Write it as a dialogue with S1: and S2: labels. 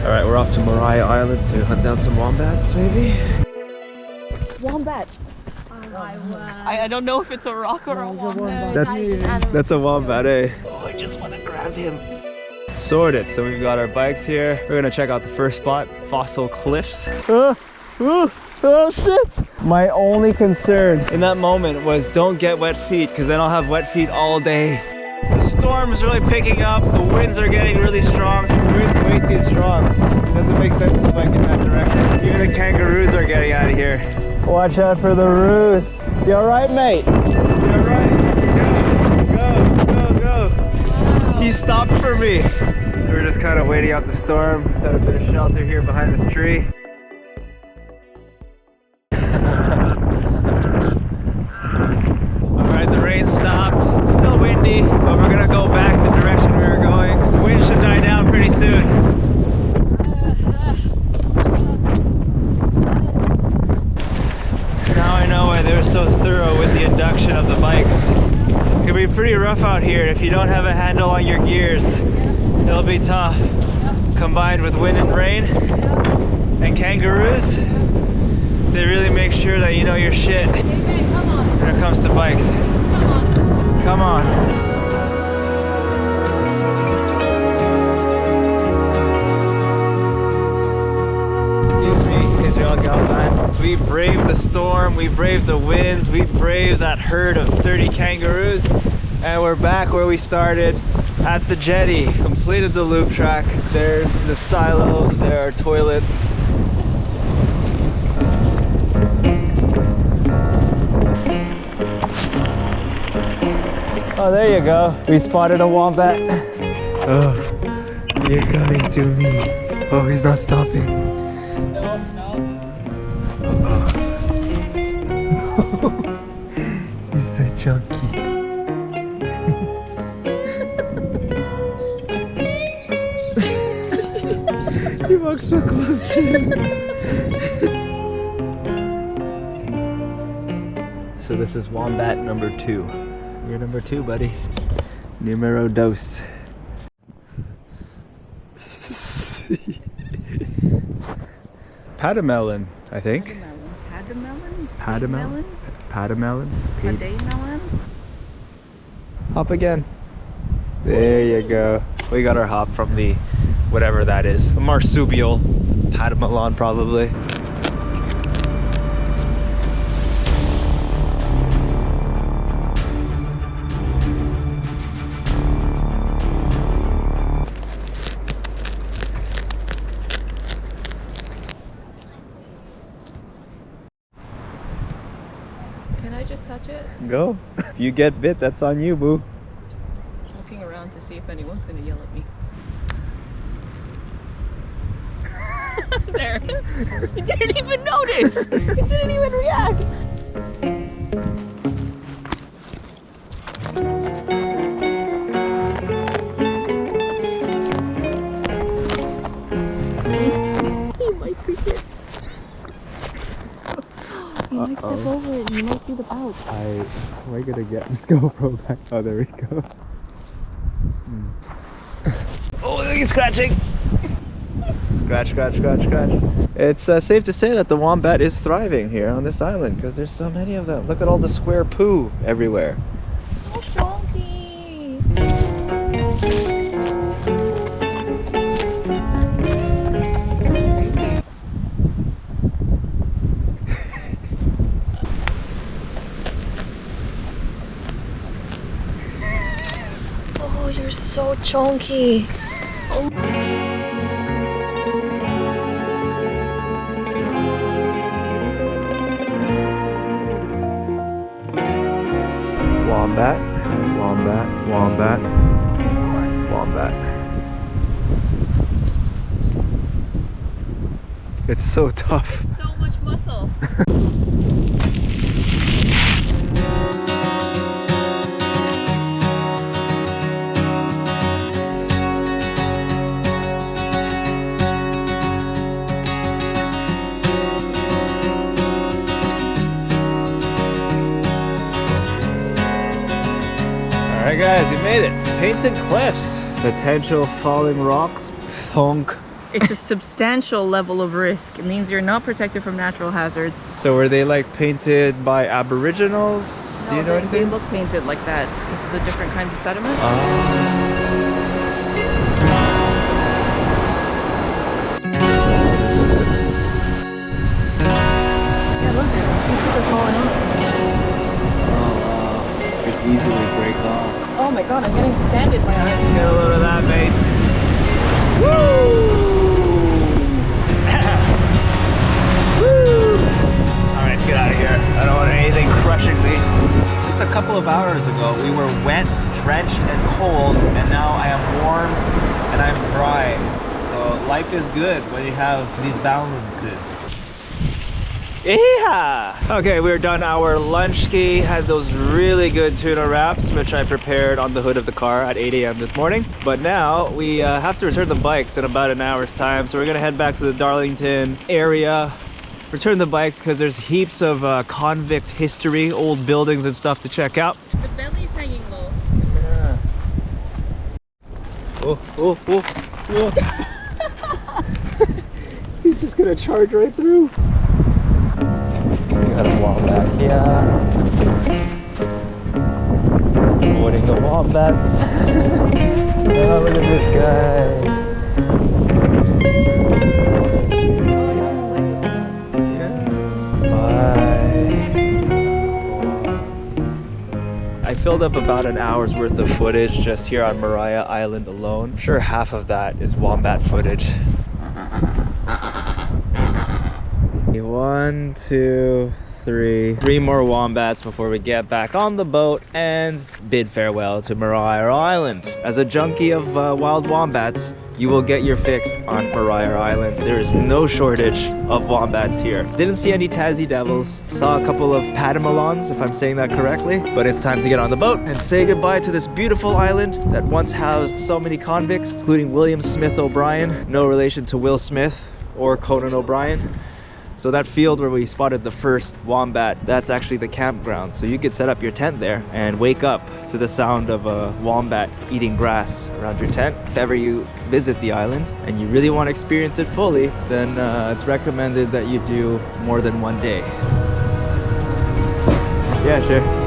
S1: Alright, we're off to Mariah Island to hunt down some wombats, maybe?
S2: Wombat.
S3: I don't know if it's a rock or a wombat.
S1: That's a wombat, eh? Oh, I just want to grab him. Sorted. So we've got our bikes here. We're gonna check out the first spot, Fossil Cliffs. Oh shit! My only concern in that moment was don't get wet feet, because then I'll have wet feet all day. The storm is really picking up. The winds are getting really strong. The wind's way too strong. It doesn't make sense to bike in that direction. Even the kangaroos are getting out of here. Watch out for the roos. You alright, mate? You alright? Go. He stopped for me. We're just kind of waiting out the storm. Got a bit of shelter here behind this tree. Alright, the rain stopped. Still windy, but we're gonna go back the direction we were going. The wind should die down pretty soon. Now I know why they were so thorough with the induction of the bikes. It can be pretty rough out here. If you don't have a handle on your gears, it'll be tough. Combined with wind and rain and kangaroos, they really make sure that you know your shit when it comes to bikes. Come on. Excuse me, Israel Galvan. We braved the storm, we braved the winds, we braved that herd of 30 kangaroos, and we're back where we started at the jetty. Completed the loop track. There's the silo, there are toilets. Oh, there you go. We spotted a wombat. Oh, you're coming to me. Oh, he's not stopping.
S3: No.
S1: He's so chunky. He walks so close to him. So this is wombat number 2. You're number 2, buddy. Numero dos. Patamelon, I think. Patamelon. Patamelon. Hop again. There you go. We got our hop from the whatever that is. A marsupial. Patamelon, probably.
S3: Can I just touch it?
S1: Go. If you get bit, that's on you, boo.
S3: Looking around to see if anyone's gonna yell at me. There. It didn't even notice. It didn't even react. He might pick it. You might step over it and you might see the pouch.
S1: Am I gonna get this GoPro back? Oh, there we go. Oh, look, he's scratching! Scratch. It's safe to say that the wombat is thriving here on this island because there's so many of them. Look at all the square poo everywhere.
S3: So chunky. Oh, you're so chunky. Oh.
S1: Wombat. It's so tough.
S3: So much muscle.
S1: Alright guys, we made it. Painted Cliffs. Potential falling rocks. Thunk.
S3: It's a substantial level of risk. It means you're not protected from natural hazards.
S1: So were they like painted by Aboriginals? Do you know
S3: They
S1: anything?
S3: look painted like that because of the different kinds of sediment. Yeah, look, pieces are falling off.
S1: Could easily break off.
S3: Oh my god, I'm getting sand in my eyes.
S1: Get a load of that, mates. Woo! Woo! Alright, let's get out of here. I don't want anything crushing me. Just a couple of hours ago, we were wet, drenched, and cold, and now I am warm and I'm dry. So life is good when you have these balances. Yeah! Okay, we're done our lunch ski. Had those really good tuna wraps, which I prepared on the hood of the car at 8 a.m. this morning. But now we have to return the bikes in about an hour's time. So we're gonna head back to the Darlington area, return the bikes because there's heaps of convict history, old buildings and stuff to check out.
S3: The belly's hanging low.
S1: Yeah. Oh, oh, oh, oh. He's just gonna charge right through. Got a wombat here. Just avoiding the wombats. Oh, look at this guy. Bye. I filled up about an hour's worth of footage just here on Maria Island alone. I'm sure half of that is wombat footage. 1, 2, 3. 3 more wombats before we get back on the boat and bid farewell to Maria Island. As a junkie of wild wombats, you will get your fix on Maria Island. There is no shortage of wombats here. Didn't see any Tassie devils. Saw a couple of patamalons, if I'm saying that correctly. But it's time to get on the boat and say goodbye to this beautiful island that once housed so many convicts, including William Smith O'Brien, no relation to Will Smith or Conan O'Brien. So that field where we spotted the first wombat, that's actually the campground. So you could set up your tent there and wake up to the sound of a wombat eating grass around your tent. If ever you visit the island and you really want to experience it fully, then it's recommended that you do more than one day. Yeah, sure.